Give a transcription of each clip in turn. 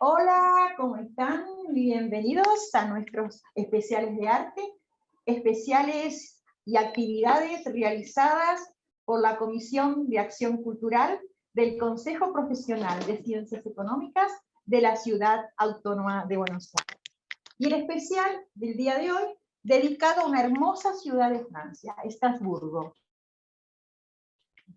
Hola, ¿cómo están? Bienvenidos a nuestros especiales de arte, especiales y actividades realizadas por la Comisión de Acción Cultural del Consejo Profesional de Ciencias Económicas de la Ciudad Autónoma de Buenos Aires. Y el especial del día de hoy, dedicado a una hermosa ciudad de Francia, Estrasburgo.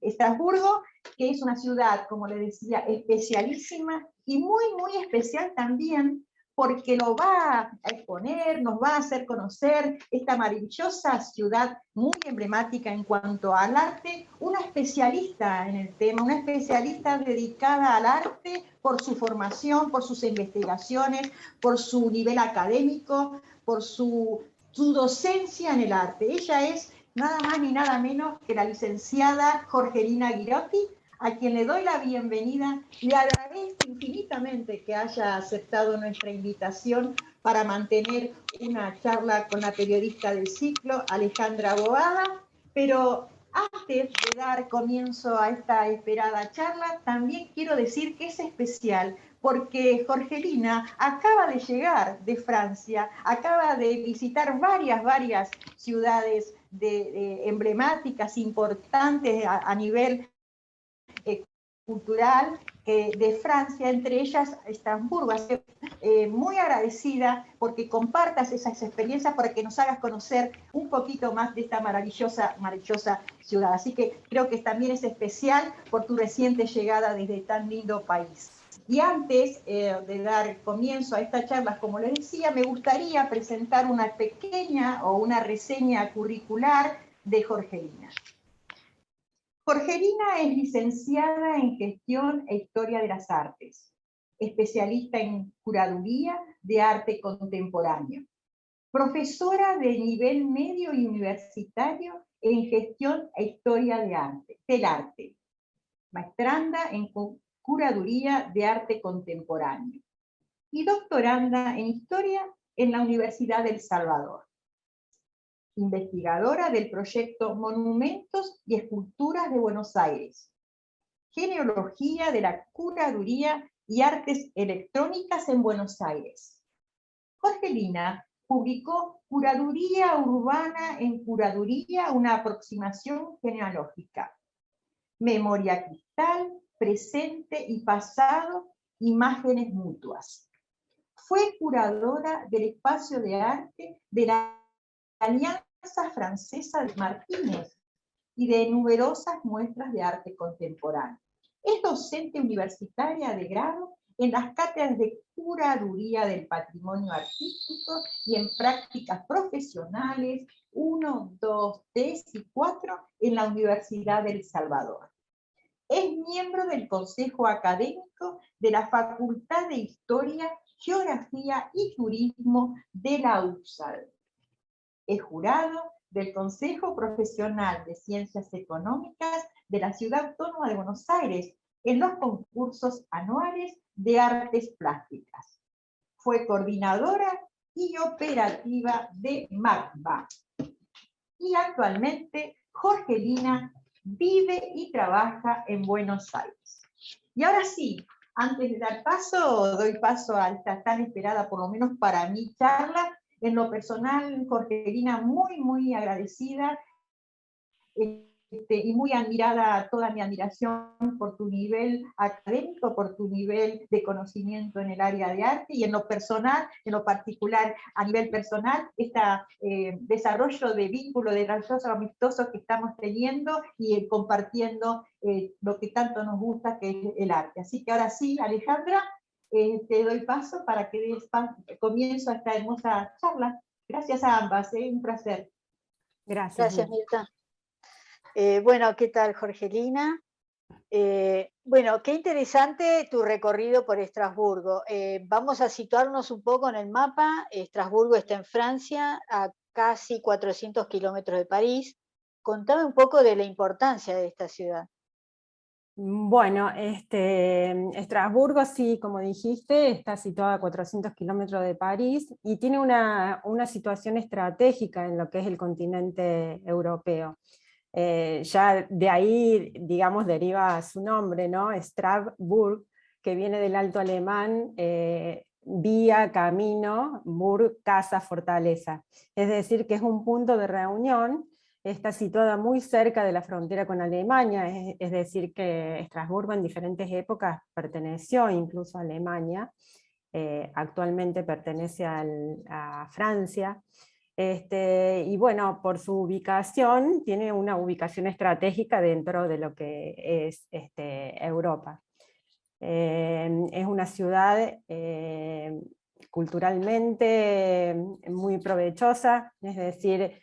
Estrasburgo, que es una ciudad, como le decía, especialísima y muy, muy especial también, porque nos va a exponer, nos va a hacer conocer esta maravillosa ciudad muy emblemática en cuanto al arte, una especialista en el tema, una especialista dedicada al arte por su formación, por sus investigaciones, por su nivel académico, por su docencia en el arte. Ella es nada más ni nada menos que la licenciada Jorgelina Ghirotti, a quien le doy la bienvenida y le agradezco infinitamente que haya aceptado nuestra invitación para mantener una charla con la periodista del ciclo, Alejandra Boada. Pero antes de dar comienzo a esta esperada charla, también quiero decir que es especial porque Jorgelina acaba de llegar de Francia, acaba de visitar varias ciudades emblemáticas, importantes a nivel cultural de Francia, entre ellas Estrasburgo. Así que muy agradecida porque compartas esas experiencias, para que nos hagas conocer un poquito más de esta maravillosa ciudad. Así que creo que también es especial por tu reciente llegada desde tan lindo país. Y antes de dar comienzo a esta charla, como les decía, me gustaría presentar una pequeña o una reseña curricular de Jorgelina. Jorgelina es licenciada en Gestión e Historia de las Artes, especialista en Curaduría de Arte Contemporáneo, profesora de nivel medio y universitario en Gestión e Historia del Arte, maestranda en Curaduría de Arte Contemporáneo y doctoranda en Historia en la Universidad del Salvador. Investigadora del proyecto Monumentos y Esculturas de Buenos Aires, Genealogía de la Curaduría y Artes Electrónicas en Buenos Aires. Jorgelina publicó Curaduría Urbana en Curaduría, una aproximación genealógica, Memoria Cristal, Presente y Pasado, Imágenes Mutuas. Fue curadora del espacio de arte de la Alianza Francesa de Martínez y de numerosas muestras de arte contemporáneo. Es docente universitaria de grado en las cátedras de Curaduría del Patrimonio Artístico y en prácticas profesionales 1, 2, 3 y 4 en la Universidad del Salvador. Es miembro del Consejo Académico de la Facultad de Historia, Geografía y Turismo de la USAL. Es jurado del Consejo Profesional de Ciencias Económicas de la Ciudad Autónoma de Buenos Aires en los concursos anuales de artes plásticas. Fue coordinadora y operativa de MACBA. Y actualmente Jorgelina vive y trabaja en Buenos Aires. Y ahora sí, antes de dar paso, doy paso a esta tan esperada, por lo menos para mí, charla. En lo personal, Jorgelina, muy agradecida y muy admirada, toda mi admiración por tu nivel académico, por tu nivel de conocimiento en el área de arte, y en lo personal, en lo particular, a nivel personal, este desarrollo de vínculo, de desarrollo amistoso que estamos teniendo y compartiendo lo que tanto nos gusta, que es el arte. Así que ahora sí, Alejandra, te doy paso para que des comienzo a esta hermosa charla. Gracias a ambas, un placer. Gracias, Gracias, Mirta. Bueno, ¿qué tal, Jorgelina? Bueno, qué interesante tu recorrido por Estrasburgo. Vamos a situarnos un poco en el mapa. Estrasburgo está en Francia, a casi 400 kilómetros de París. Contame un poco de la importancia de esta ciudad. Bueno, Estrasburgo, sí, como dijiste, está situada a 400 kilómetros de París y tiene una situación estratégica en lo que es el continente europeo. Ya de ahí, digamos, deriva su nombre, ¿no? Strasbourg, que viene del alto alemán, vía, camino, burg, casa, fortaleza. Es decir, que es un punto de reunión, está situada muy cerca de la frontera con Alemania, es decir, que Estrasburgo en diferentes épocas perteneció incluso a Alemania, actualmente pertenece a Francia. Y bueno, por su ubicación, tiene una ubicación estratégica dentro de lo que es Europa. Es una ciudad culturalmente muy provechosa, es decir,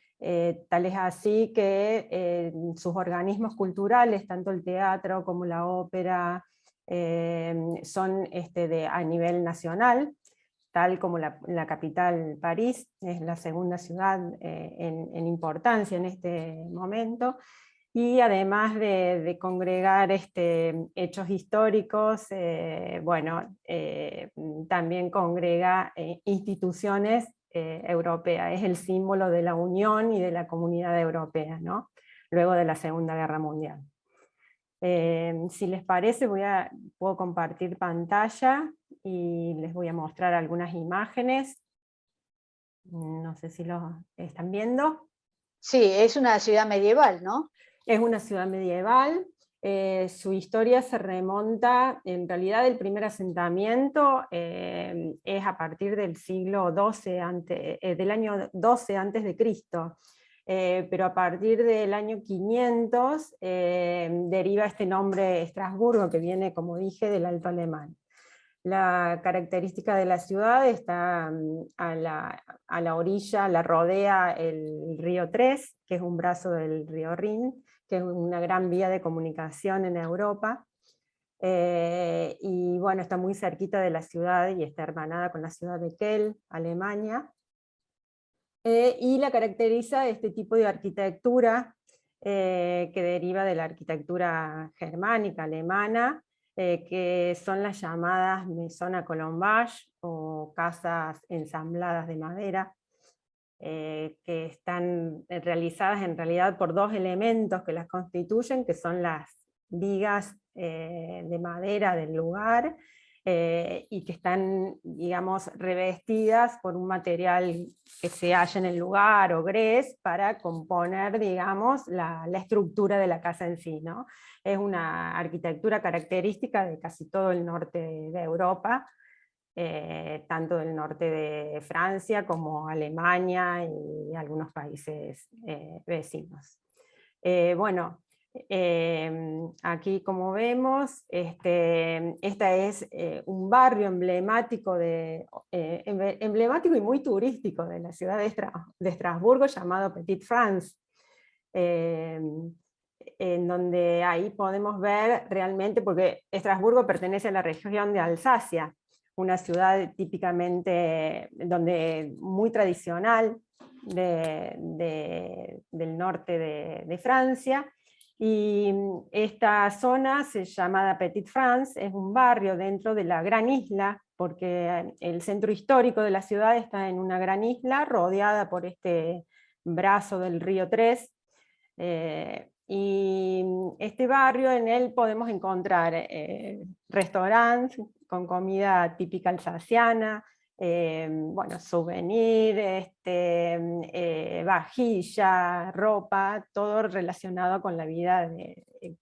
tal es así que sus organismos culturales, tanto el teatro como la ópera, son a nivel nacional, tal como la capital, París, es la segunda ciudad en importancia en este momento, y además de congregar hechos históricos, también congrega instituciones europeas, es el símbolo de la unión y de la comunidad europea, ¿no? Luego de la Segunda Guerra Mundial. Si les parece, puedo compartir pantalla y les voy a mostrar algunas imágenes. No sé si lo están viendo. Sí, es una ciudad medieval, ¿no? Es una ciudad medieval, su historia se remonta, en realidad el primer asentamiento es a partir del siglo XII, del año 12 antes de Cristo, pero a partir del año 500 deriva este nombre Estrasburgo, que viene, como dije, del alto alemán. La característica de la ciudad está a la orilla, la rodea el río Tres, que es un brazo del río Rin, que es una gran vía de comunicación en Europa, y bueno, está muy cerquita de la ciudad y está hermanada con la ciudad de Kehl, Alemania, y la caracteriza este tipo de arquitectura que deriva de la arquitectura germánica, alemana, que son las llamadas maison à colombage, o casas ensambladas de madera, que están realizadas en realidad por dos elementos que las constituyen, que son las vigas de madera del lugar, y que están, digamos, revestidas por un material que se halla en el lugar, o grés, para componer, digamos, la estructura de la casa en sí, ¿no? Es una arquitectura característica de casi todo el norte de Europa, tanto del norte de Francia como Alemania y algunos países vecinos. Aquí como vemos, este es un barrio emblemático, emblemático y muy turístico de la ciudad de Estrasburgo, llamado Petite France, en donde ahí podemos ver realmente, porque Estrasburgo pertenece a la región de Alsacia, una ciudad típicamente muy tradicional del norte de Francia, y esta zona llamada Petite France es un barrio dentro de la gran isla, porque el centro histórico de la ciudad está en una gran isla rodeada por este brazo del río Tres, y este barrio, en él podemos encontrar restaurantes con comida típica alsaciana, souvenir, vajilla, ropa, todo relacionado con la vida,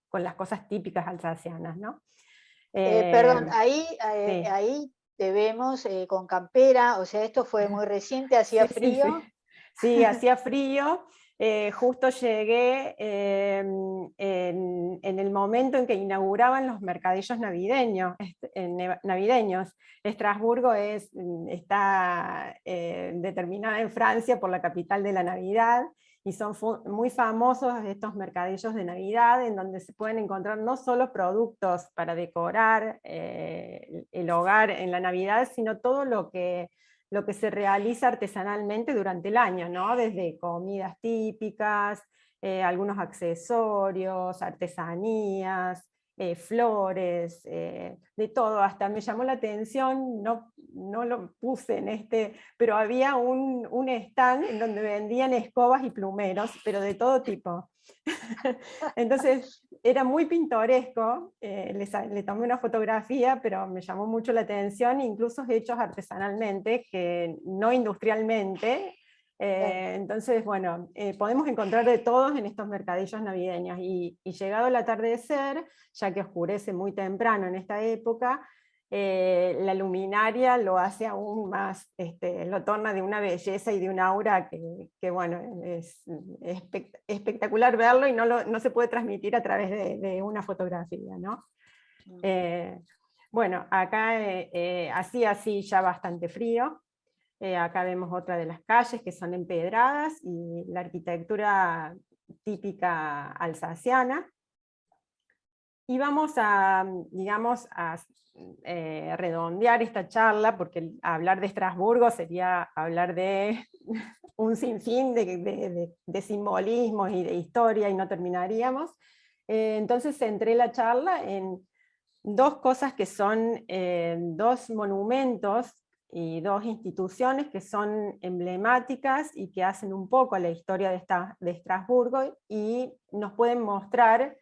con las cosas típicas alsacianas, ¿no? Perdón, ahí, Sí. ahí te vemos con campera, o sea, esto fue muy reciente, hacía frío. Sí, hacía frío. Justo llegué en el momento en que inauguraban los mercadillos navideños. Estrasburgo está determinada en Francia por la capital de la Navidad, y son muy famosos estos mercadillos de Navidad, en donde se pueden encontrar no solo productos para decorar el hogar en la Navidad, sino todo lo que se realiza artesanalmente durante el año, ¿no? Desde comidas típicas, algunos accesorios, artesanías, flores, de todo. Hasta me llamó la atención, no lo puse en pero había un stand en donde vendían escobas y plumeros, pero de todo tipo. Entonces era muy pintoresco, le tomé una fotografía, pero me llamó mucho la atención, incluso hechos artesanalmente, que no industrialmente. Entonces, bueno, podemos encontrar de todos en estos mercadillos navideños, y llegado el atardecer, ya que oscurece muy temprano en esta época, la luminaria lo hace aún más, lo torna de una belleza y de un aura que bueno, es espectacular verlo, y no se puede transmitir a través de una fotografía, ¿no? Bueno, acá hacía así ya bastante frío. Acá vemos otra de las calles que son empedradas, y la arquitectura típica alsaciana. Y vamos a, digamos, a redondear esta charla, porque hablar de Estrasburgo sería hablar de un sinfín de simbolismos y de historia, y no terminaríamos. Entonces centré la charla en dos cosas que son dos monumentos y dos instituciones que son emblemáticas y que hacen un poco a la historia de Estrasburgo, y nos pueden mostrar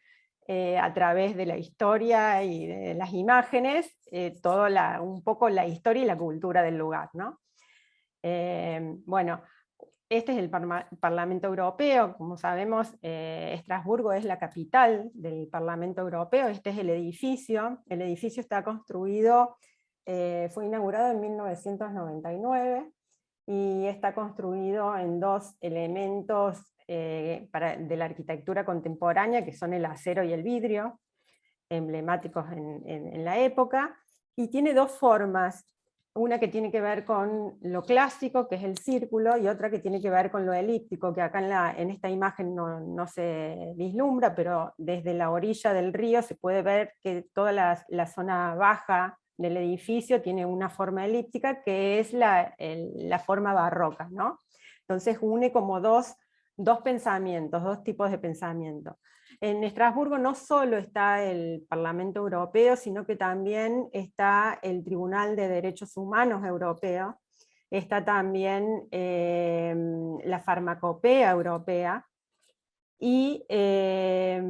a través de la historia y de las imágenes, un poco la historia y la cultura del lugar, ¿no? Bueno, este es el Parlamento Europeo. Como sabemos, Estrasburgo es la capital del Parlamento Europeo. Este es el edificio. El edificio está construido, fue inaugurado en 1999, y está construido en dos elementos de la arquitectura contemporánea, que son el acero y el vidrio, emblemáticos en la época, y tiene dos formas. Una que tiene que ver con lo clásico, que es el círculo, y otra que tiene que ver con lo elíptico, que acá en esta imagen no se vislumbra, pero desde la orilla del río se puede ver que toda la zona baja del edificio tiene una forma elíptica, que es la forma barroca, ¿no? Entonces une como dos pensamientos, dos tipos de pensamiento. En Estrasburgo no solo está el Parlamento Europeo, sino que también está el Tribunal de Derechos Humanos Europeo, está también la Farmacopea Europea, y la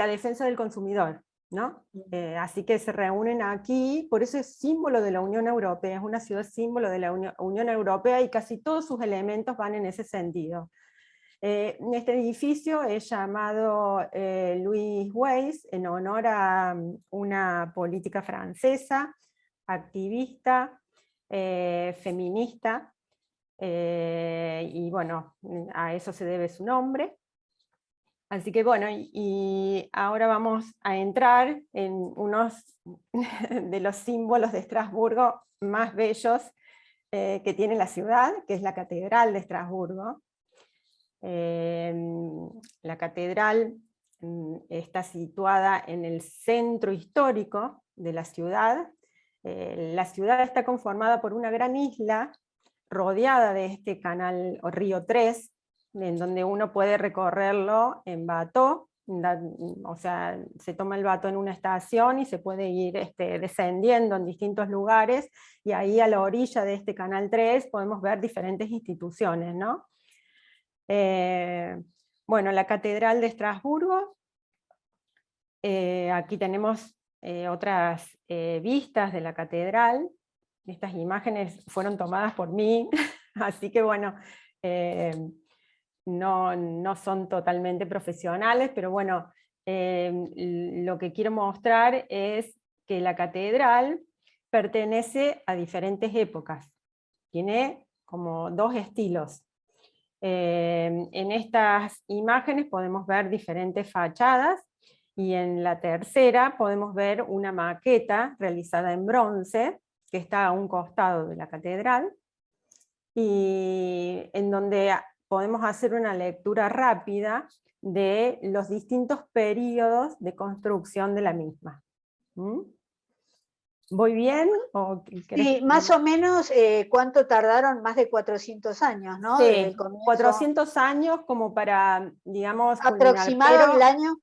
defensa del consumidor, ¿no? Así que se reúnen aquí, por eso es símbolo de la Unión Europea, es una ciudad símbolo de la Unión Europea, y casi todos sus elementos van en ese sentido. Este edificio es llamado Louis Weiss, en honor a una política francesa, activista, feminista, y bueno, a eso se debe su nombre. Así que bueno, y ahora vamos a entrar en unos de los símbolos de Estrasburgo más bellos que tiene la ciudad, que es la Catedral de Estrasburgo. La catedral está situada en el centro histórico de la ciudad. La ciudad está conformada por una gran isla rodeada de este canal o río 3, en donde uno puede recorrerlo en bato, o sea, se toma el bato en una estación y se puede ir descendiendo en distintos lugares, y ahí a la orilla de este canal 3 podemos ver diferentes instituciones, ¿no? Bueno, la Catedral de Estrasburgo, aquí tenemos otras vistas de la catedral. Estas imágenes fueron tomadas por mí, así que bueno, no son totalmente profesionales, pero bueno, lo que quiero mostrar es que la catedral pertenece a diferentes épocas, tiene como dos estilos. En estas imágenes podemos ver diferentes fachadas, y en la tercera podemos ver una maqueta realizada en bronce, que está a un costado de la catedral, y en donde podemos hacer una lectura rápida de los distintos periodos de construcción de la misma. ¿Voy bien? ¿O querés Sí, que- más o menos, ¿cuánto tardaron? Más de 400 años, ¿no? Desde el Sí, comienzo. 400 años como para, digamos, culminar, ¿Aproximado el pero año?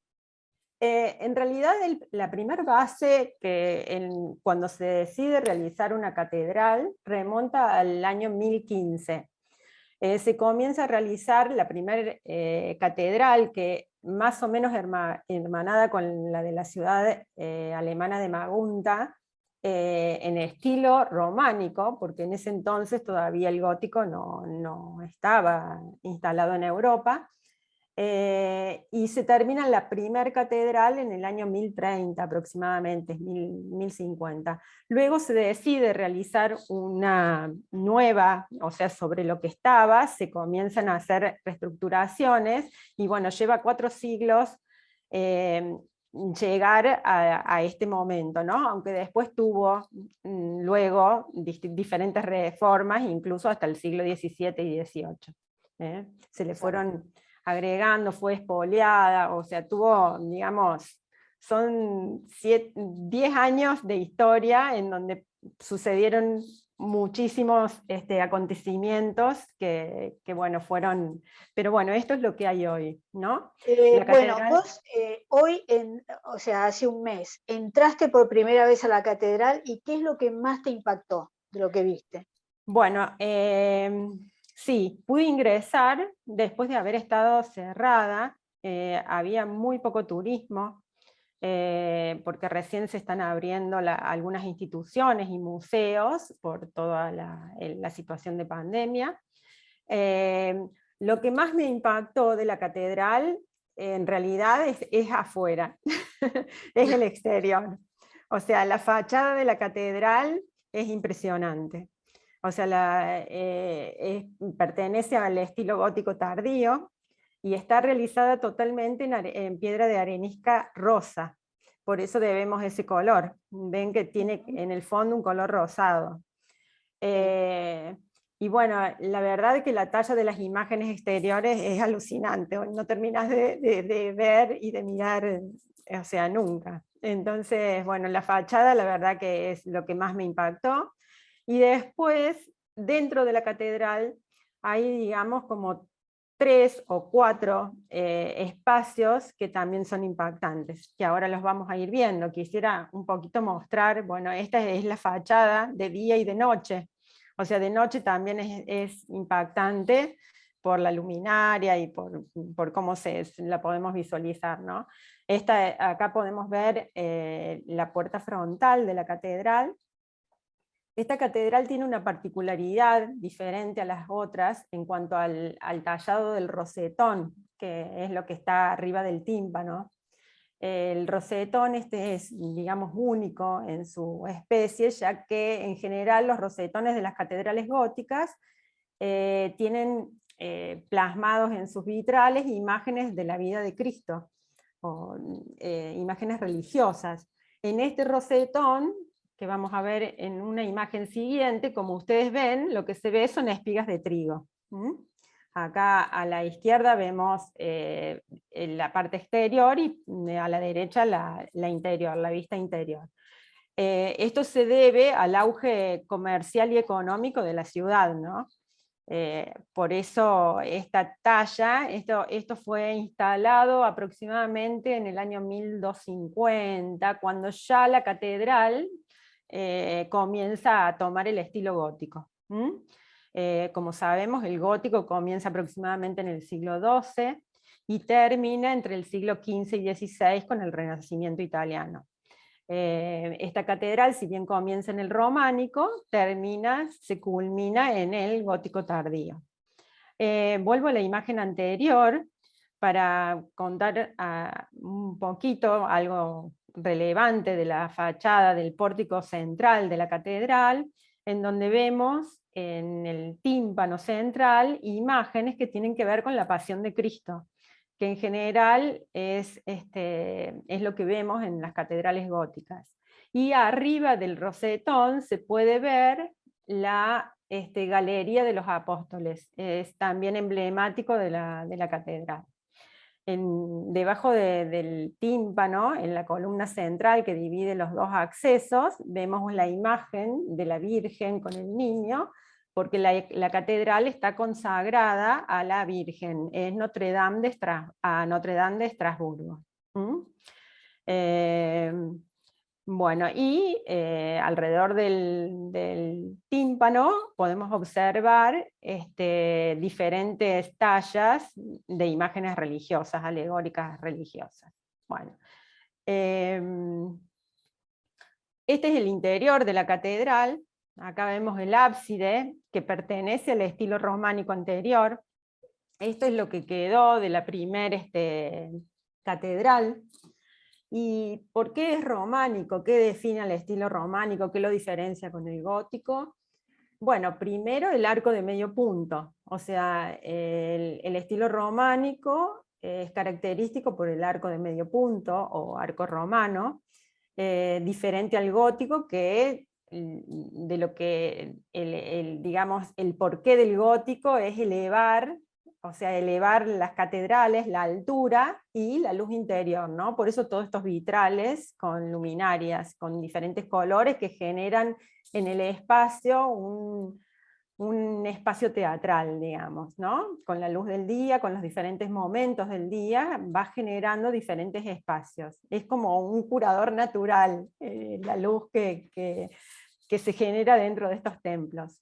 en realidad la primera base cuando se decide realizar una catedral remonta al año 1015. Se comienza a realizar la primera catedral, que más o menos hermanada con la de la ciudad alemana de Magunta, en estilo románico, porque en ese entonces todavía el gótico no estaba instalado en Europa. Y se termina la primera catedral en el año 1030 aproximadamente, 1050. Luego se decide realizar una nueva, o sea, sobre lo que estaba, se comienzan a hacer reestructuraciones, y bueno, lleva 4 siglos llegar a este momento, ¿no? Aunque después tuvo luego diferentes reformas, incluso hasta el siglo XVII y XVIII. Se le fueron agregando, fue expoliada, o sea, tuvo, digamos, son 10 años de historia en donde sucedieron muchísimos acontecimientos que, bueno, fueron, pero bueno, esto es lo que hay hoy, ¿no? La Bueno, catedral. vos hoy, o sea, hace un mes, entraste por primera vez a la catedral y ¿qué es lo que más te impactó de lo que viste? Bueno, sí, pude ingresar después de haber estado cerrada, había muy poco turismo, porque recién se están abriendo algunas instituciones y museos por toda la situación de pandemia. Eh, lo que más me impactó de la catedral, en realidad, es afuera, es el exterior. O sea, la fachada de la catedral es impresionante. O sea, pertenece al estilo gótico tardío y está realizada totalmente en piedra de arenisca rosa. Por eso debemos ese color. Ven que tiene en el fondo un color rosado. Eh, y bueno, la verdad es que la talla de las imágenes exteriores es alucinante. No terminas de ver y de mirar, o sea, nunca. Entonces, bueno, la fachada la verdad que es lo que más me impactó. Y después, dentro de la catedral, hay, digamos, como 3 o 4 espacios que también son impactantes, que ahora los vamos a ir viendo. Quisiera un poquito mostrar, bueno, esta es la fachada de día y de noche. O sea, de noche también es impactante por la luminaria y por cómo la podemos visualizar, ¿no? Acá podemos ver la puerta frontal de la catedral. Esta catedral tiene una particularidad diferente a las otras en cuanto al tallado del rosetón, que es lo que está arriba del tímpano. El rosetón es, digamos, único en su especie, ya que en general los rosetones de las catedrales góticas tienen plasmados en sus vitrales imágenes de la vida de Cristo, o imágenes religiosas. En este rosetón, que vamos a ver en una imagen siguiente, como ustedes ven, lo que se ve son espigas de trigo. Acá a la izquierda vemos la parte exterior y a la derecha la interior, la vista interior. Esto se debe al auge comercial y económico de la ciudad, ¿no? Por eso esta talla, esto fue instalado aproximadamente en el año 1250, cuando ya la catedral comienza a tomar el estilo gótico. Como sabemos, el gótico comienza aproximadamente en el siglo XII y termina entre el siglo XV y XVI con el Renacimiento italiano. Esta catedral, si bien comienza en el románico, se culmina en el gótico tardío. Vuelvo a la imagen anterior para contar un poquito algo relevante de la fachada del pórtico central de la catedral, en donde vemos en el tímpano central imágenes que tienen que ver con la pasión de Cristo, que en general es lo que vemos en las catedrales góticas. Y arriba del rosetón se puede ver la Galería de los Apóstoles, es también emblemático de la catedral. debajo del tímpano, en la columna central que divide los dos accesos, vemos la imagen de la Virgen con el niño, porque la catedral está consagrada a la Virgen, es Notre Dame de Estrasburgo. Bueno, y alrededor del tímpano podemos observar diferentes tallas de imágenes religiosas, alegóricas religiosas. Bueno, este es el interior de la catedral. Acá vemos el ábside, que pertenece al estilo románico anterior. Esto es lo que quedó de la primera catedral. ¿Y por qué es románico? ¿Qué define el estilo románico? ¿Qué lo diferencia con el gótico? Bueno, primero el arco de medio punto. O sea, el estilo románico es característico por el arco de medio punto, o arco romano, diferente al gótico, que de lo que, digamos, el porqué del gótico es elevar, o sea, elevar las catedrales, la altura y la luz interior, ¿no? Por eso todos estos vitrales con luminarias, con diferentes colores que generan en el espacio un espacio teatral, digamos, ¿no? Con la luz del día, con los diferentes momentos del día, va generando diferentes espacios. Es como un curador natural, la luz que se genera dentro de estos templos.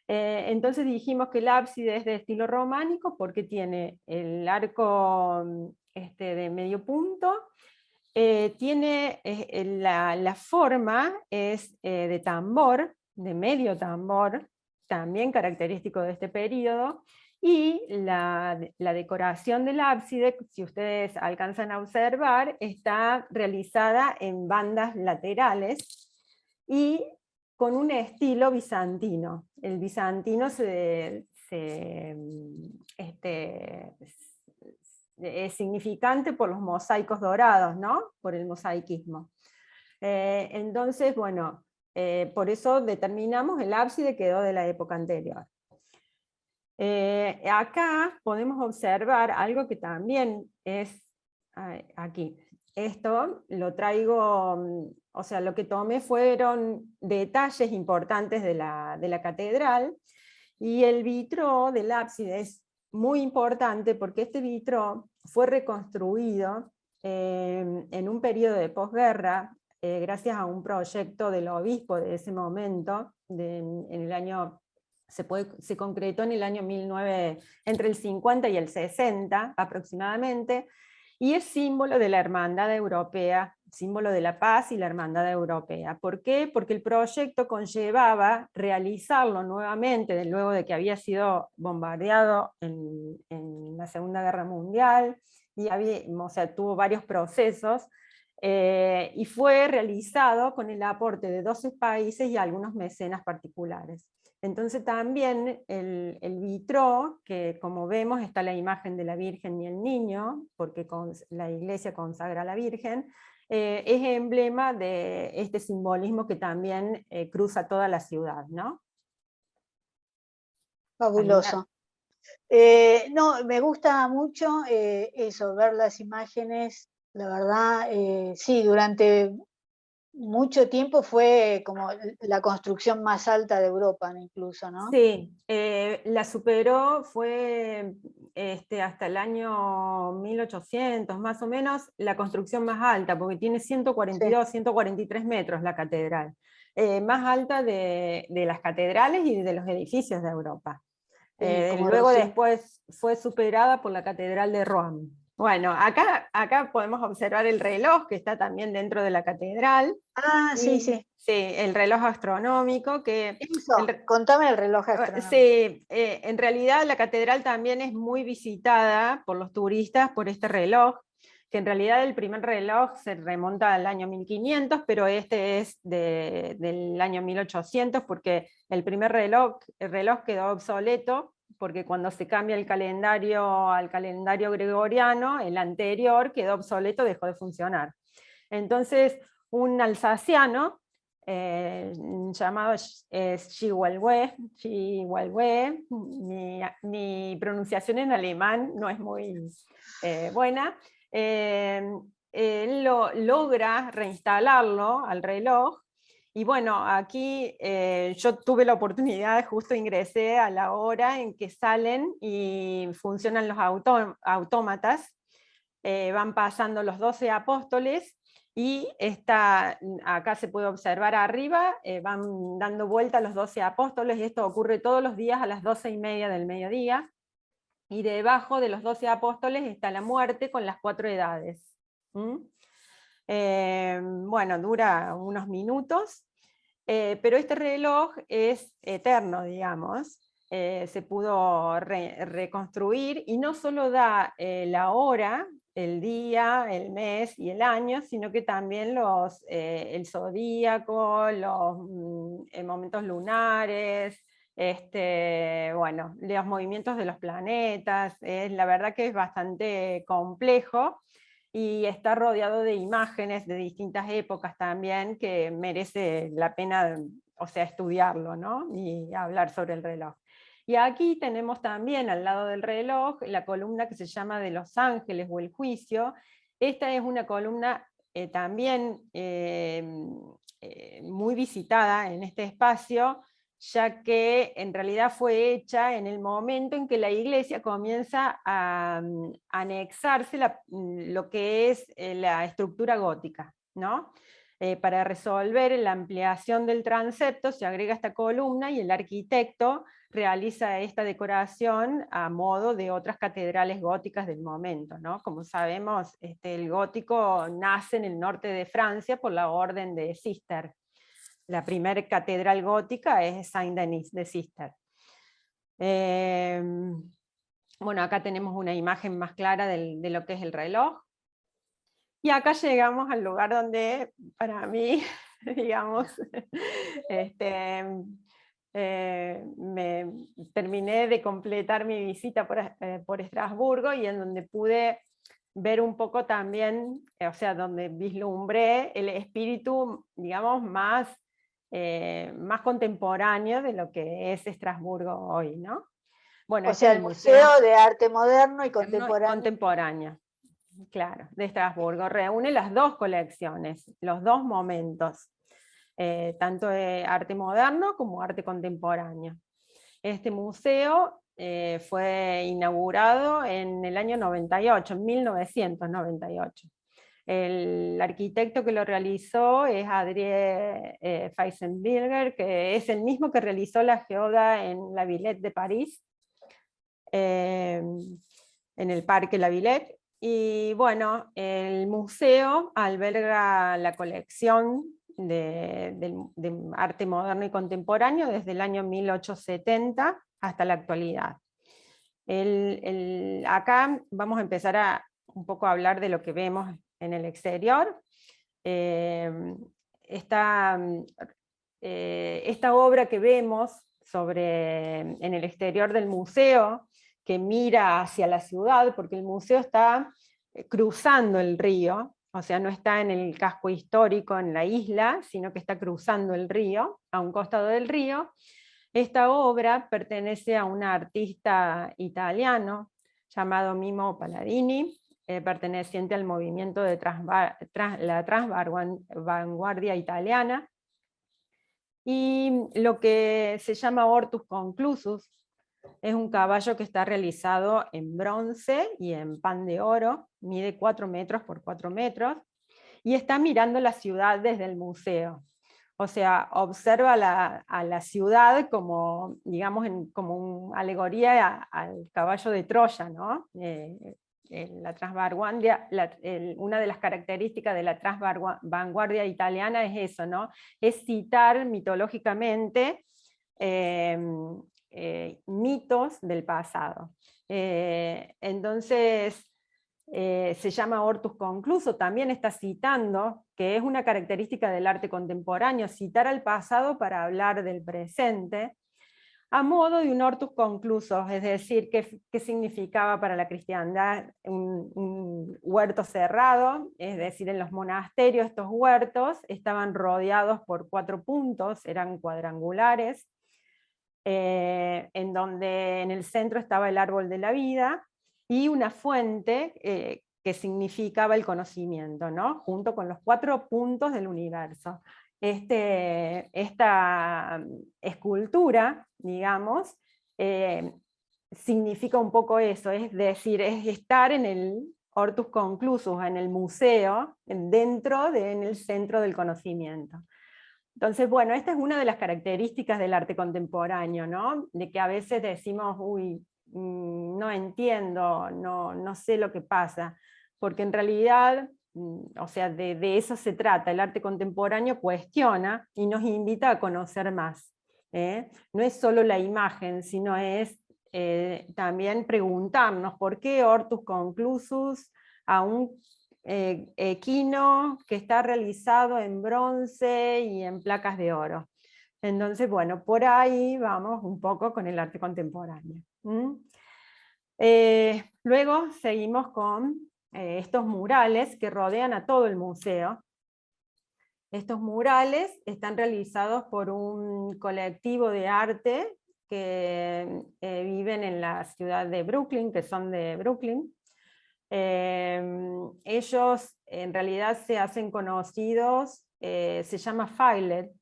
Entonces dijimos que el ábside es de estilo románico porque tiene el arco de medio punto, tiene la forma es de tambor, de medio tambor, también característico de este periodo, y la decoración del ábside, si ustedes alcanzan a observar, está realizada en bandas laterales y con un estilo bizantino. El bizantino es significante por los mosaicos dorados, ¿no? Por el mosaicismo. Entonces, bueno, por eso determinamos el ábside quedó de la época anterior. Acá podemos observar algo que también es aquí. Esto lo traigo, o sea, lo que tomé fueron detalles importantes de la catedral, y el vitró del ábside es muy importante porque este vitró fue reconstruido en un periodo de posguerra, gracias a un proyecto del obispo de ese momento, en el año, se concretó en el año entre el 50 y el 60 aproximadamente, y es símbolo de la hermandad europea, símbolo de la paz y la hermandad europea. ¿Por qué? Porque el proyecto conllevaba realizarlo nuevamente, luego de que había sido bombardeado en la Segunda Guerra Mundial, y o sea, tuvo varios procesos, y fue realizado con el aporte de 12 países y algunos mecenas particulares. Entonces también el vitró, que como vemos está la imagen de la Virgen y el Niño, porque la iglesia consagra a la Virgen, es emblema de este simbolismo que también cruza toda la ciudad, ¿no? Fabuloso. No, me gusta mucho eso, ver las imágenes, la verdad, sí, durante mucho tiempo fue como la construcción más alta de Europa, incluso, ¿no? Sí, la superó, fue hasta el año 1800, más o menos, la construcción más alta, porque tiene 142, sí, 143 metros la catedral, más alta de las catedrales y de los edificios de Europa. Luego después fue superada por la Catedral de Rouen. Bueno, acá podemos observar el reloj que está también dentro de la catedral. Ah, sí, sí. Sí, el reloj astronómico. Contame el reloj astronómico. Sí, en realidad la catedral también es muy visitada por los turistas por este reloj, que en realidad el primer reloj se remonta al año 1500, pero este es del año 1800, porque el primer reloj quedó obsoleto, porque cuando se cambia el calendario al calendario gregoriano, el anterior quedó obsoleto, dejó de funcionar. Entonces, un alsaciano llamado Xihuelhue. Mi pronunciación en alemán no es muy buena. Él logra reinstalarlo al reloj. Y bueno, aquí yo tuve la oportunidad, justo ingresé a la hora en que salen y funcionan los autómatas. Van pasando los 12 apóstoles, y acá se puede observar arriba, van dando vuelta los 12 apóstoles, y esto ocurre todos los días a las 12:30 del mediodía. Y debajo de los 12 apóstoles está la muerte con las 4 edades. Bueno, dura unos minutos, pero este reloj es eterno, digamos. Se pudo reconstruir, y no solo da la hora, el día, el mes y el año, sino que también el zodíaco, los momentos lunares, bueno, los movimientos de los planetas. La verdad que es bastante complejo, y está rodeado de imágenes de distintas épocas también, que merece la pena, o sea, estudiarlo, ¿no? Y hablar sobre el reloj. Y aquí tenemos también al lado del reloj la columna que se llama de los ángeles o el juicio. Esta es una columna también muy visitada en este espacio, ya que en realidad fue hecha en el momento en que la iglesia comienza a anexarse lo que es la estructura gótica, ¿no? Para resolver la ampliación del transepto se agrega esta columna, y el arquitecto realiza esta decoración a modo de otras catedrales góticas del momento, ¿no? Como sabemos, el gótico nace en el norte de Francia por la orden de Cister. La primera catedral gótica es Saint-Denis de Cister. Bueno, acá tenemos una imagen más clara de lo que es el reloj. Y acá llegamos al lugar donde, para mí, digamos, me terminé de completar mi visita por Estrasburgo, y en donde pude ver un poco también, o sea, donde vislumbré el espíritu, digamos, más contemporáneo de lo que es Estrasburgo hoy, ¿no? Bueno, O sea, el Museo de Arte Moderno y Contemporáneo. Claro, de Estrasburgo. Reúne las dos colecciones, los dos momentos, tanto de arte moderno como arte contemporáneo. Este museo fue inaugurado en el año 98, en 1998. El arquitecto que lo realizó es Adrien Feisenberger, que es el mismo que realizó la geoda en la Villette de París, en el Parque La Villette. Y bueno, el museo alberga la colección de arte moderno y contemporáneo desde el año 1870 hasta la actualidad. Acá vamos a empezar un poco a hablar de lo que vemos en el exterior. Esta obra que vemos en el exterior del museo, que mira hacia la ciudad, porque el museo está cruzando el río, o sea, no está en el casco histórico, en la isla, sino que está cruzando el río, a un costado del río. Esta obra pertenece a un artista italiano llamado Mimmo Palladini, perteneciente al movimiento de la transvanguardia italiana, y lo que se llama Hortus Conclusus es un caballo que está realizado en bronce y en pan de oro, mide 4 metros por 4 metros, y está mirando la ciudad desde el museo. O sea, observa a la ciudad como, digamos, como una alegoría al caballo de Troya, ¿no? La transvanguardia, una de las características de la transvanguardia italiana es eso, ¿no? Es citar mitológicamente mitos del pasado. Entonces, se llama Hortus Concluso, también está citando, que es una característica del arte contemporáneo, citar al pasado para hablar del presente. a modo de un hortus conclusus, es decir, ¿qué significaba para la cristiandad un huerto cerrado? Es decir, en los monasterios estos huertos estaban rodeados por 4 puntos, eran cuadrangulares, en donde en el centro estaba el árbol de la vida, y una fuente que significaba el conocimiento, ¿no? Junto con los 4 puntos del universo. Esta escultura, digamos, significa un poco eso, es decir, es estar en el hortus conclusus, en el museo, en el centro del conocimiento. Entonces, bueno, esta es una de las características del arte contemporáneo, ¿no? De que a veces decimos, uy, no entiendo, no sé lo que pasa, porque en realidad, o sea, de eso se trata, el arte contemporáneo cuestiona y nos invita a conocer más. No es solo la imagen, sino es también preguntarnos por qué hortus conclusus a un equino que está realizado en bronce y en placas de oro. Entonces, bueno, por ahí vamos un poco con el arte contemporáneo. Luego seguimos con estos murales que rodean a todo el museo. Estos murales están realizados por un colectivo de arte que viven en la ciudad de Brooklyn, que son de Brooklyn. Ellos en realidad se hacen conocidos, se llama Filet,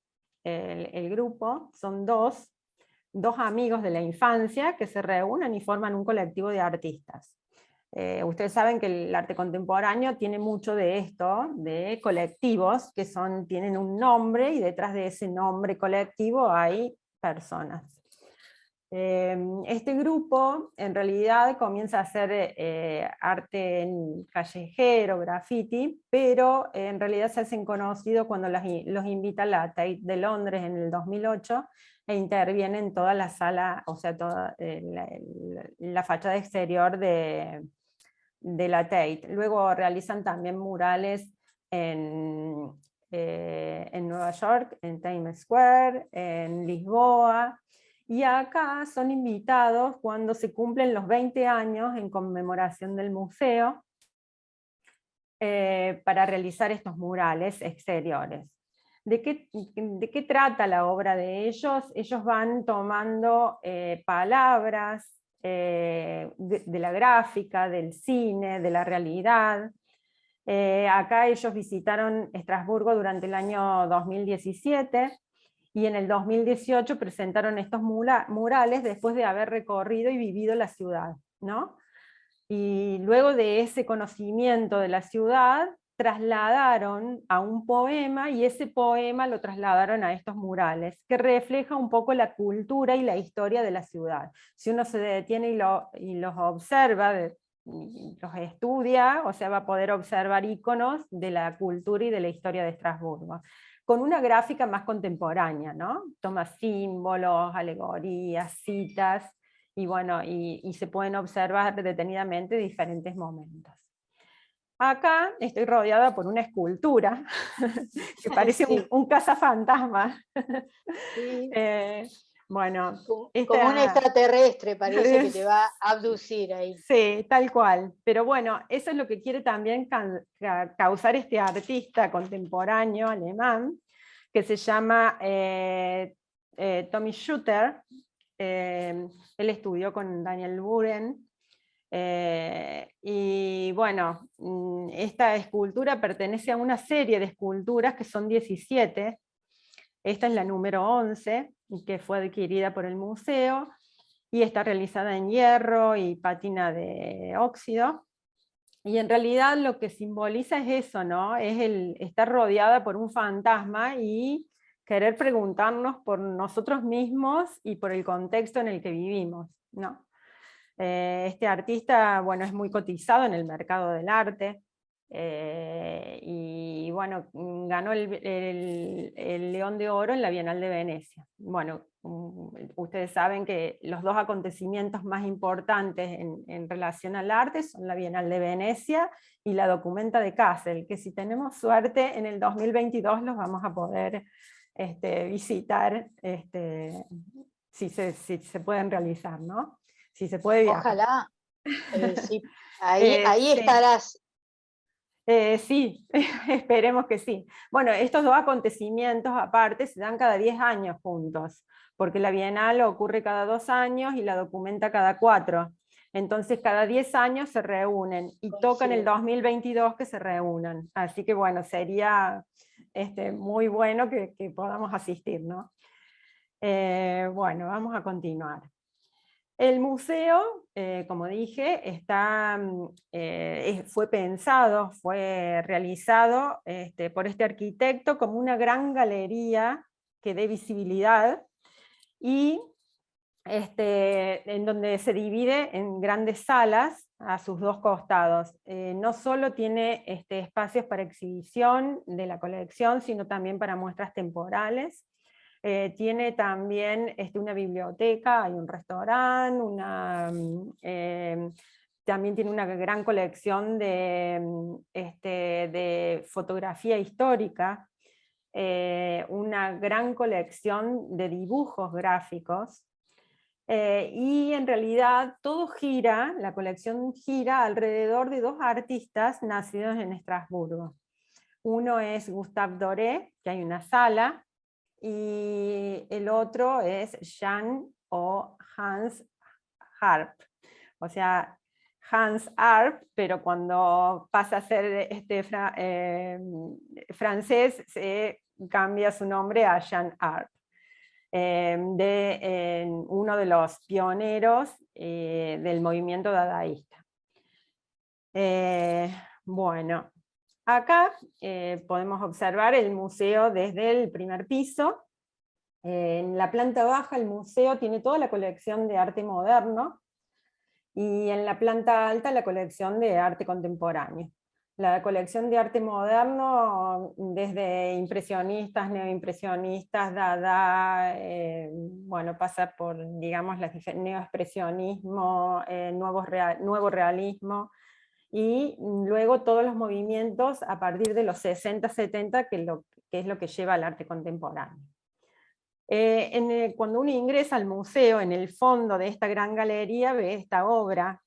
el grupo, son dos amigos de la infancia que se reúnen y forman un colectivo de artistas. Ustedes saben que el arte contemporáneo tiene mucho de esto, de colectivos que tienen un nombre, y detrás de ese nombre colectivo hay personas. Este grupo en realidad comienza a hacer arte en callejero, graffiti, pero en realidad se hacen conocidos cuando los invita la Tate de Londres en el 2008, e intervienen en toda la sala, o sea, toda la fachada exterior de la Tate. Luego realizan también murales en Nueva York, en Times Square, en Lisboa, y acá son invitados cuando se cumplen los 20 años en conmemoración del museo, para realizar estos murales exteriores. ¿De qué trata la obra de ellos? Ellos van tomando palabras de la gráfica, del cine, de la realidad. Acá ellos visitaron Estrasburgo durante el año 2017, y en el 2018 presentaron estos murales después de haber recorrido y vivido la ciudad, ¿no? Y luego de ese conocimiento de la ciudad, trasladaron a un poema, y ese poema lo trasladaron a estos murales, que refleja un poco la cultura y la historia de la ciudad. Si uno se detiene y los observa, los estudia, o sea, va a poder observar íconos de la cultura y de la historia de Estrasburgo, con una gráfica más contemporánea, ¿no? Toma símbolos, alegorías, citas, y bueno, y se pueden observar detenidamente diferentes momentos. Acá estoy rodeada por una escultura que parece Sí. un cazafantasma. Sí. Bueno, Como un extraterrestre, parece que te va a abducir ahí. Sí, tal cual. Pero bueno, eso es lo que quiere también causar este artista contemporáneo alemán, que se llama Tommy Schutter. Él estudió con Daniel Buren. Y bueno, esta escultura pertenece a una serie de esculturas que son 17. Esta es la número 11, que fue adquirida por el museo, y está realizada en hierro y pátina de óxido. Y en realidad lo que simboliza es eso, ¿no? Es el estar rodeada por un fantasma y querer preguntarnos por nosotros mismos y por el contexto en el que vivimos, ¿no? Este artista, bueno, es muy cotizado en el mercado del arte, y bueno, ganó el León de Oro en la Bienal de Venecia. Bueno, ustedes saben que los dos acontecimientos más importantes en relación al arte son la Bienal de Venecia y la Documenta de Kassel, que si tenemos suerte en el 2022 los vamos a poder visitar si se pueden realizar, ¿no? Si se puede viajar. Ojalá, sí, ahí Sí. estarás. Sí, esperemos que sí. Bueno, estos dos acontecimientos aparte se dan cada 10 años juntos, porque la Bienal ocurre cada 2 años y la Documenta cada 4. Entonces cada 10 años se reúnen y tocan el Coinciden. 2022 que se reúnan. Así que bueno, sería muy bueno que podamos asistir, ¿no? Bueno, vamos a continuar. El museo, como dije, fue pensado, fue realizado por este arquitecto como una gran galería que dé visibilidad y en donde se divide en grandes salas a sus dos costados. No solo tiene espacios para exhibición de la colección, sino también para muestras temporales. Tiene también una biblioteca, hay un restaurante, también tiene una gran colección de fotografía histórica, una gran colección de dibujos gráficos, y en realidad todo gira, la colección gira alrededor de dos artistas nacidos en Estrasburgo. Uno es Gustave Doré, que hay una sala, y el otro es Jan o Hans Arp, o sea, Hans Arp, pero cuando pasa a ser francés se cambia su nombre a Jean Arp, uno de los pioneros del movimiento dadaísta. Bueno, acá podemos observar el museo desde el primer piso. En la planta baja el museo tiene toda la colección de arte moderno, y en la planta alta la colección de arte contemporáneo. La colección de arte moderno, desde impresionistas, neoimpresionistas, Dada, bueno, pasa por, digamos, neoexpresionismo, nuevo realismo, y luego todos los movimientos a partir de los 60-70, que es lo que lleva al arte contemporáneo. Cuando uno ingresa al museo, en el fondo de esta gran galería ve esta obra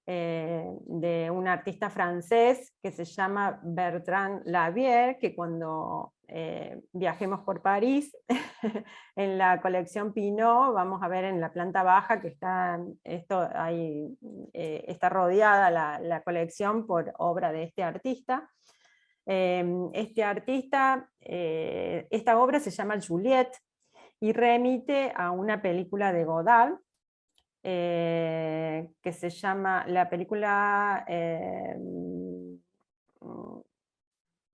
de un artista francés que se llama Bertrand Lavier, que cuando viajemos por París, en la colección Pinot, vamos a ver en la planta baja que está rodeada la colección por obra de este artista. Esta obra se llama Juliette, y remite a una película de Godard, que se llama, la película,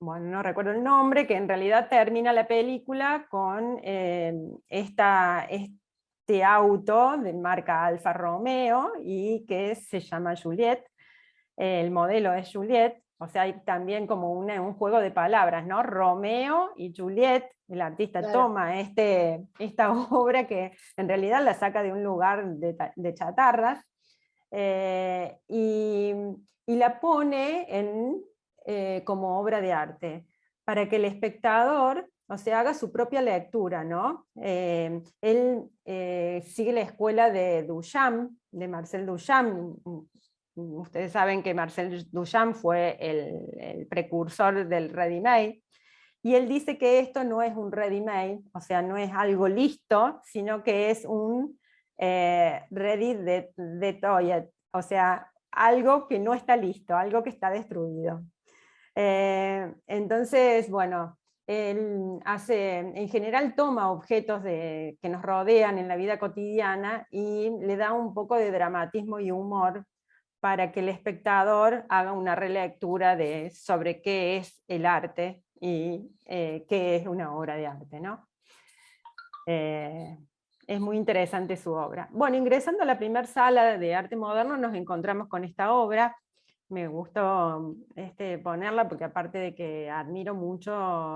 bueno, no recuerdo el nombre, que en realidad termina la película con este auto de marca Alfa Romeo, y que se llama Juliette. El modelo es Juliette, o sea, hay también como un juego de palabras, ¿no? Romeo y Juliette, el artista Claro. toma esta obra que en realidad la saca de un lugar de chatarras, y la pone como obra de arte, para que el espectador, o sea, haga su propia lectura, ¿no? Él sigue la escuela de Duchamp, de Marcel Duchamp. Ustedes saben que Marcel Duchamp fue el precursor del ready-made, y él dice que esto no es un ready-made, o sea, no es algo listo, sino que es un ready detoyed, o sea, algo que no está listo, algo que está destruido. Entonces, bueno, él en general toma objetos que nos rodean en la vida cotidiana y le da un poco de dramatismo y humor para que el espectador haga una relectura sobre qué es el arte y qué es una obra de arte, ¿no? Es muy interesante su obra. Bueno, ingresando a la primera sala de arte moderno nos encontramos con esta obra. Me gustó ponerla porque, aparte de que admiro mucho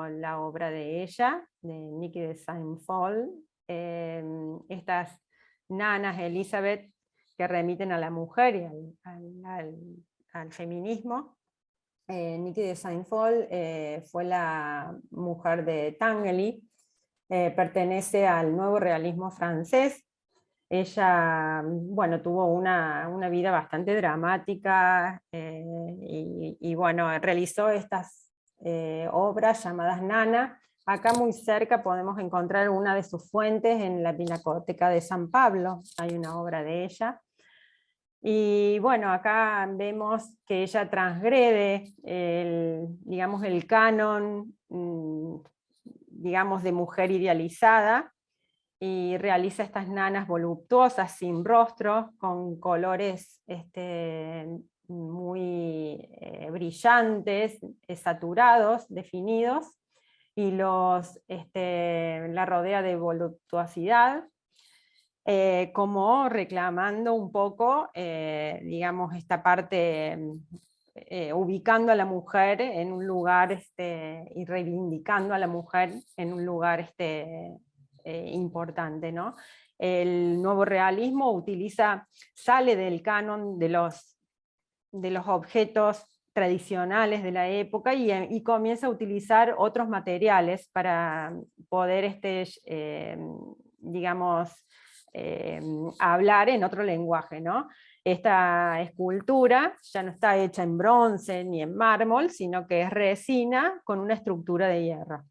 la obra de ella, de Niki de Saint-Paul, estas nanas Elizabeth que remiten a la mujer y al feminismo. Niki de Saint-Paul fue la mujer de Tinguely, pertenece al nuevo realismo francés. Ella, bueno, tuvo una vida bastante dramática y bueno, realizó estas obras llamadas Nana. Acá muy cerca podemos encontrar una de sus fuentes en la Pinacoteca de San Pablo, hay una obra de ella. Y bueno, acá vemos que ella transgrede digamos, el canon digamos, de mujer idealizada, y realiza estas nanas voluptuosas, sin rostro, con colores muy brillantes, saturados, definidos, y la rodea de voluptuosidad, como reclamando un poco, digamos, esta parte, ubicando a la mujer en un lugar, y reivindicando a la mujer en un lugar importante, ¿no? El nuevo realismo sale del canon de los objetos tradicionales de la época y comienza a utilizar otros materiales para poder, digamos, hablar en otro lenguaje, ¿no? Esta escultura ya no está hecha en bronce ni en mármol, sino que es resina con una estructura de hierro.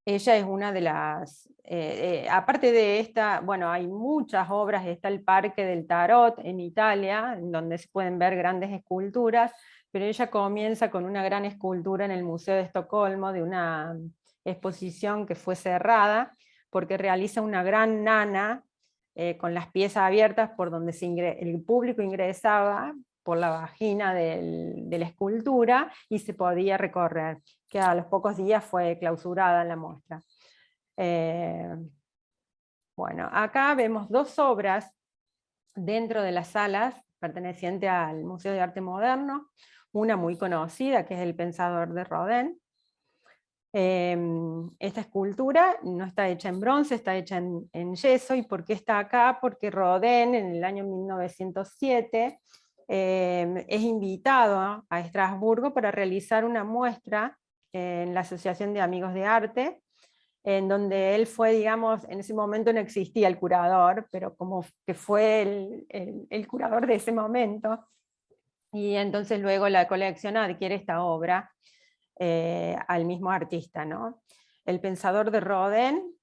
Ella es una de las, aparte de esta, bueno, hay muchas obras, está el Parque del Tarot en Italia, en donde se pueden ver grandes esculturas, pero ella comienza con una gran escultura en el Museo de Estocolmo, de una exposición que fue cerrada, porque realiza una gran nana con las piezas abiertas por donde el público ingresaba por la vagina de la escultura y se podía recorrer, que a los pocos días fue clausurada la muestra. Bueno, acá vemos dos obras dentro de las salas pertenecientes al Museo de Arte Moderno, una muy conocida que es El Pensador de Rodin. Esta escultura no está hecha en bronce, está hecha en yeso. ¿Y por qué está acá? Porque Rodin en el año 1907 es invitado a Estrasburgo para realizar una muestra en la Asociación de Amigos de Arte, en donde él fue, digamos, en ese momento no existía el curador, pero como que fue el curador de ese momento, y entonces luego la colección adquiere esta obra al mismo artista, ¿no? El Pensador de Rodin,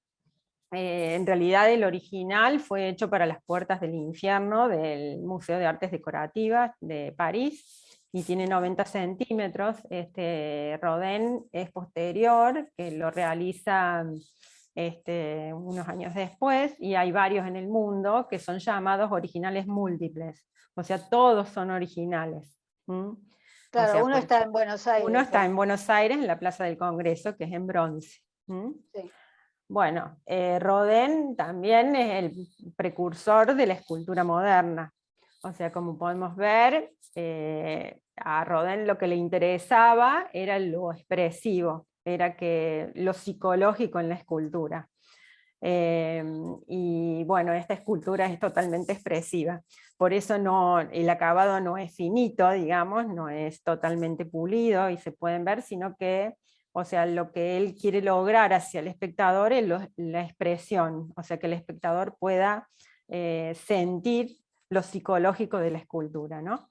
en realidad el original fue hecho para las puertas del infierno del Museo de Artes Decorativas de París, y tiene 90 centímetros. Rodin es posterior, que lo realiza unos años después, y hay varios en el mundo que son llamados originales múltiples, o sea, todos son originales. Claro, o sea, uno está en Buenos Aires. Uno está en Buenos Aires, en la Plaza del Congreso, que es en bronce. Sí. Bueno, Rodin también es el precursor de la escultura moderna. O sea, como podemos ver, a Rodin lo que le interesaba era lo expresivo, era lo psicológico en la escultura. Y bueno, esta escultura es totalmente expresiva. Por eso el acabado no es finito, digamos, no es totalmente pulido y se pueden ver, sino que, o sea, lo que él quiere lograr hacia el espectador es la expresión, o sea, que el espectador pueda sentir lo psicológico de la escultura, ¿no?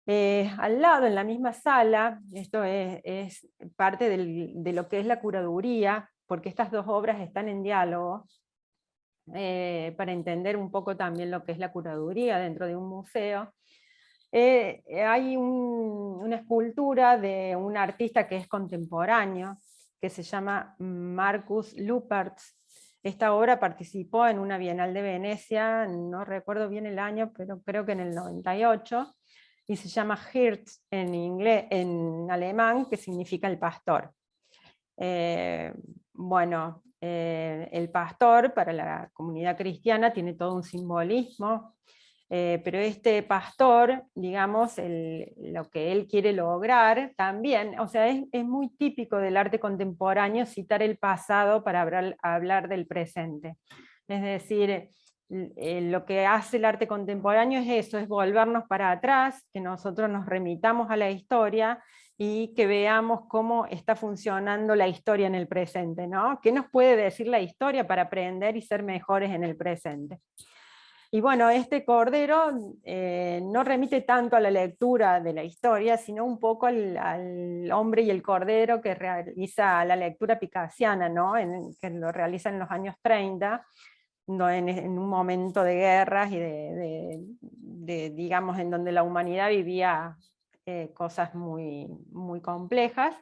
Al lado, en la misma sala, esto es parte de lo que es la curaduría, porque estas dos obras están en diálogo, para entender un poco también lo que es la curaduría dentro de un museo. Hay una escultura de un artista que es contemporáneo, que se llama Marcus Luppertz. Esta obra participó en una Bienal de Venecia, no recuerdo bien el año, pero creo que en el 98, y se llama Hirt en alemán, que significa el pastor. Bueno, el pastor para la comunidad cristiana tiene todo un simbolismo, pero este pastor, digamos, lo que él quiere lograr también, o sea, es muy típico del arte contemporáneo citar el pasado para hablar del presente. Es decir, lo que hace el arte contemporáneo es eso, es volvernos para atrás, que nosotros nos remitamos a la historia y que veamos cómo está funcionando la historia en el presente, ¿no? ¿Qué nos puede decir la historia para aprender y ser mejores en el presente? Y bueno, este cordero no remite tanto a la lectura de la historia, sino un poco al hombre y el cordero que realiza la lectura picasiana, ¿no? Que lo realiza en los años 30, en un momento de guerras y digamos, en donde la humanidad vivía cosas muy, muy complejas.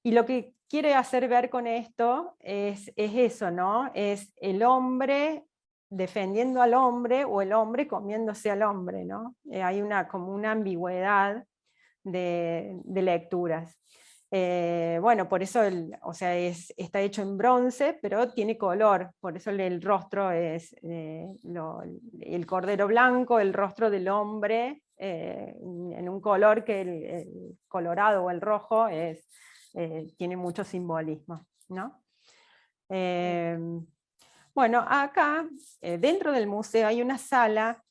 Y lo que quiere hacer ver con esto es eso, ¿no? Es el hombre defendiendo al hombre o el hombre comiéndose al hombre, ¿no? Hay como una ambigüedad de lecturas. Bueno, por eso o sea, está hecho en bronce, pero tiene color, por eso el rostro es el cordero blanco, el rostro del hombre, en un color que el colorado o el rojo tiene mucho simbolismo, ¿no? Bueno, acá, dentro del museo hay una sala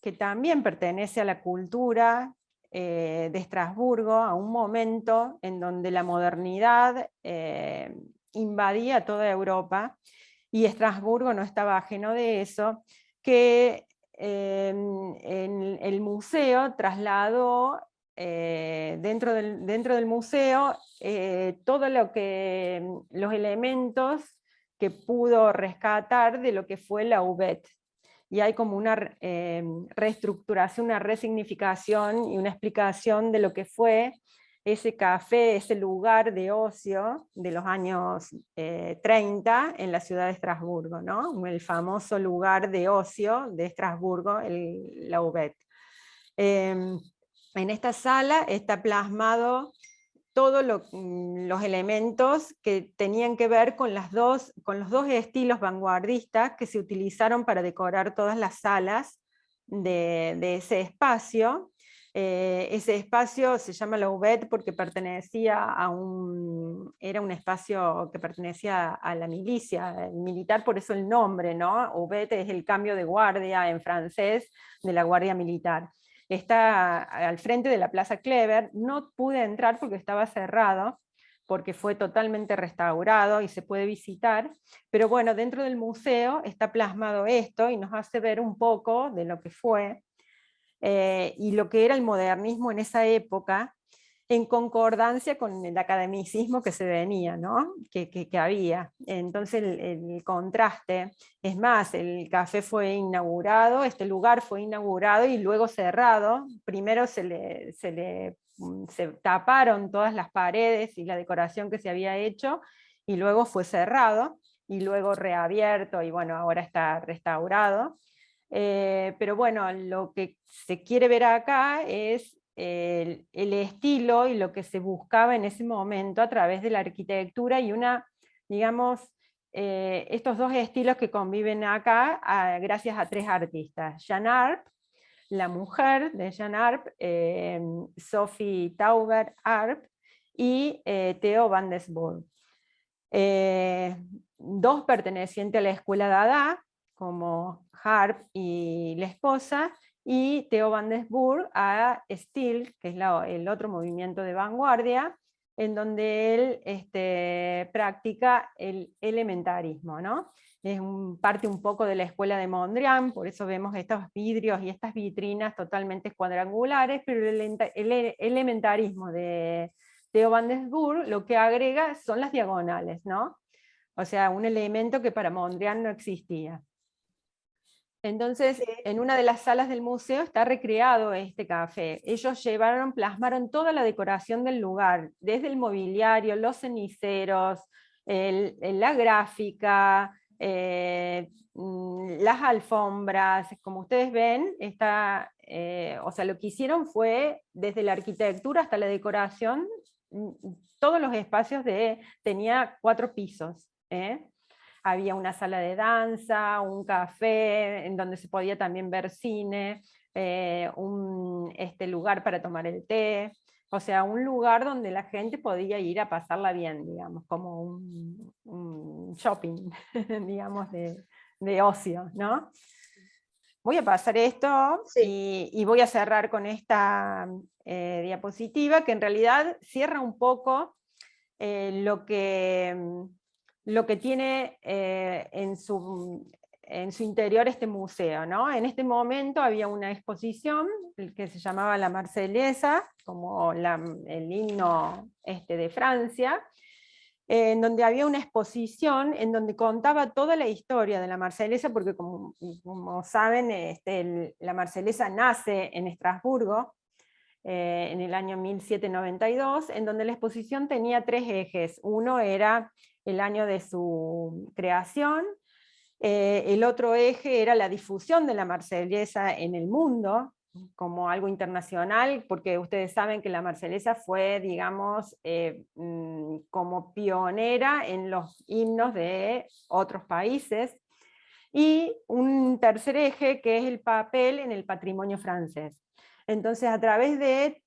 que también pertenece a la cultura de Estrasburgo, a un momento en donde la modernidad invadía toda Europa, y Estrasburgo no estaba ajeno de eso, que en el museo trasladó dentro del museo todo los elementos que pudo rescatar de lo que fue la UBET. Y hay como una reestructuración, una resignificación y una explicación de lo que fue ese café, ese lugar de ocio de los años 30 en la ciudad de Estrasburgo, ¿no? El famoso lugar de ocio de Estrasburgo, la UBET. En esta sala está plasmado todos los elementos que tenían que ver con los dos estilos vanguardistas que se utilizaron para decorar todas las salas de ese espacio. Ese espacio se llama la UBET porque pertenecía era un espacio que pertenecía a la milicia militar, por eso el nombre, ¿no? UBET es el cambio de guardia en francés de la guardia militar. Está al frente de la Plaza Clever. No pude entrar porque estaba cerrado, porque fue totalmente restaurado y se puede visitar, pero bueno, dentro del museo está plasmado esto y nos hace ver un poco de lo que fue y lo que era el modernismo en esa época, en concordancia con el academicismo que se venía, ¿no? que había. Entonces el contraste, es más, el café fue inaugurado, este lugar fue inaugurado y luego cerrado. Primero se taparon todas las paredes y la decoración que se había hecho, y luego fue cerrado, y luego reabierto, y bueno, ahora está restaurado. Pero bueno, lo que se quiere ver acá es el estilo y lo que se buscaba en ese momento a través de la arquitectura y digamos, estos dos estilos que conviven acá gracias a tres artistas: Jeanne Arp, la mujer de Jeanne Arp, Sophie Tauber Arp y Theo van der Burg. Dos pertenecientes a la escuela Dada, como Harp y la esposa, y Theo van der Burg a Stil, que es el otro movimiento de vanguardia, en donde él practica el elementarismo, ¿no? Es parte un poco de la escuela de Mondrian, por eso vemos estos vidrios y estas vitrinas totalmente cuadrangulares, pero el elementarismo de Theo van der Burg lo que agrega son las diagonales, ¿no? O sea, un elemento que para Mondrian no existía. Entonces, en una de las salas del museo está recreado este café. Ellos plasmaron toda la decoración del lugar, desde el mobiliario, los ceniceros, la gráfica, las alfombras. Como ustedes ven, o sea, lo que hicieron fue, desde la arquitectura hasta la decoración, todos los espacios tenía 4 pisos. Había una sala de danza, un café, en donde se podía también ver cine, lugar para tomar el té, o sea, un lugar donde la gente podía ir a pasarla bien, digamos, como un shopping, digamos, de ocio, ¿no? Voy a pasar esto, Sí. y voy a cerrar con esta diapositiva, que en realidad cierra un poco lo que tiene en su interior este museo, ¿no? En este momento había una exposición que se llamaba La Marsellesa, como el himno de Francia, en donde había una exposición en donde contaba toda la historia de la Marsellesa, porque como saben, la Marsellesa nace en Estrasburgo, en el año 1792, en donde la exposición tenía 3 ejes. Uno era el año de su creación, el otro eje era la difusión de la Marsellesa en el mundo, como algo internacional, porque ustedes saben que la Marsellesa fue, digamos, como pionera en los himnos de otros países, y un tercer eje que es el papel en el patrimonio francés. Entonces, a través de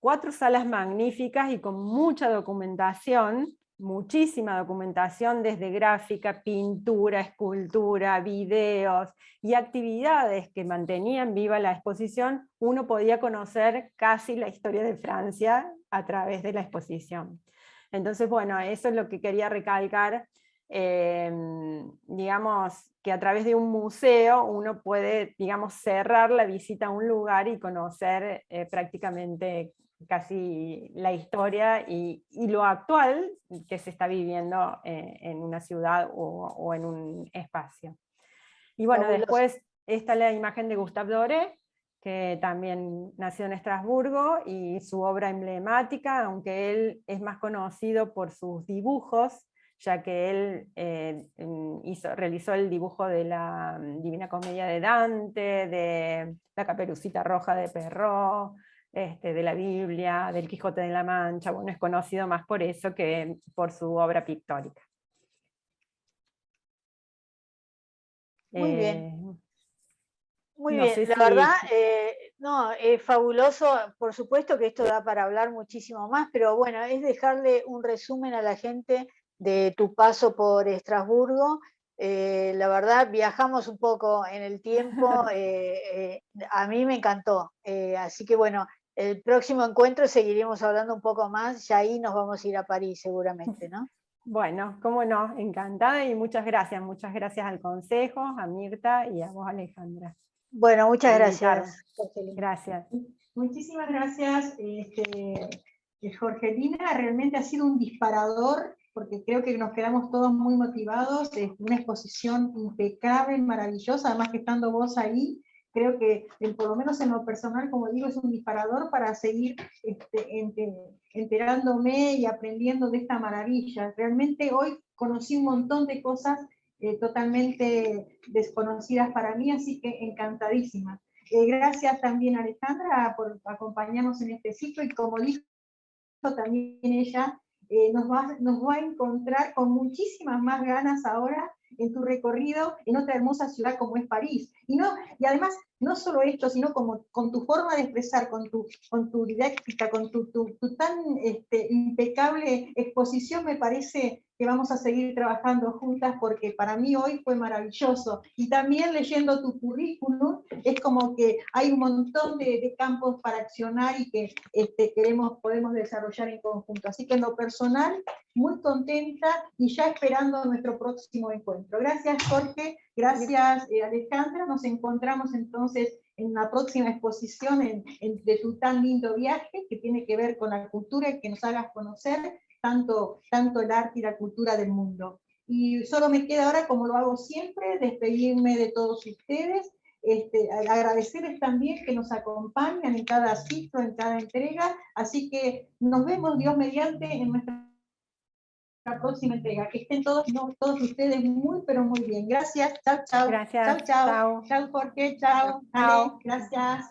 4 salas magníficas y con mucha documentación, muchísima documentación desde gráfica, pintura, escultura, videos y actividades que mantenían viva la exposición, uno podía conocer casi la historia de Francia a través de la exposición. Entonces, bueno, eso es lo que quería recalcar, digamos, que a través de un museo uno puede, digamos, cerrar la visita a un lugar y conocer prácticamente casi la historia y lo actual que se está viviendo en una ciudad o en un espacio. Y bueno, Fabuloso. después está la imagen de Gustave Doré, que también nació en Estrasburgo, y su obra emblemática, aunque él es más conocido por sus dibujos, ya que él realizó el dibujo de la Divina Comedia de Dante, de la Caperucita Roja de Perrault, de la Biblia, del Quijote de la Mancha. Bueno, es conocido más por eso que por su obra pictórica. Muy bien. Muy No bien, sé la si... verdad, no, es fabuloso, por supuesto que esto da para hablar muchísimo más, pero bueno, es dejarle un resumen a la gente de tu paso por Estrasburgo. La verdad, viajamos un poco en el tiempo, a mí me encantó, así que bueno, el próximo encuentro seguiremos hablando un poco más, ya ahí nos vamos a ir a París seguramente, ¿no? Bueno, cómo no, encantada y muchas gracias al consejo, a Mirta y a vos, Alejandra. Bueno, muchas por gracias. invitarme. Gracias. Muchísimas gracias, Jorgelina. Realmente ha sido un disparador, porque creo que nos quedamos todos muy motivados. Es una exposición impecable, maravillosa, además que estando vos ahí, creo que por lo menos en lo personal, como digo, es un disparador para seguir enterándome y aprendiendo de esta maravilla. Realmente hoy conocí un montón de cosas totalmente desconocidas para mí, así que encantadísima. Gracias también a Alejandra por acompañarnos en este ciclo, y como dijo también ella, nos va a encontrar con muchísimas más ganas ahora en tu recorrido en otra hermosa ciudad como es París. Y además, no solo esto, sino como con tu forma de expresar, con tu didáctica, con tu tan impecable exposición, me parece que vamos a seguir trabajando juntas, porque para mí hoy fue maravilloso. Y también leyendo tu currículum, es como que hay un montón de campos para accionar y que podemos desarrollar en conjunto. Así que en lo personal, muy contenta y ya esperando nuestro próximo encuentro. Gracias, Jorge. Gracias, Alejandra. Nos encontramos entonces en la próxima exposición de tu tan lindo viaje, que tiene que ver con la cultura y que nos hagas conocer tanto el arte y la cultura del mundo. Y solo me queda ahora, como lo hago siempre, despedirme de todos ustedes, agradecerles también que nos acompañan en cada ciclo, en cada entrega, así que nos vemos, Dios mediante, en nuestra próxima entrega. Que estén todos ustedes muy, pero muy bien. Gracias, chao, chao. Gracias, Chao, chao. chao. Chao, Jorge, chao. Ale, gracias.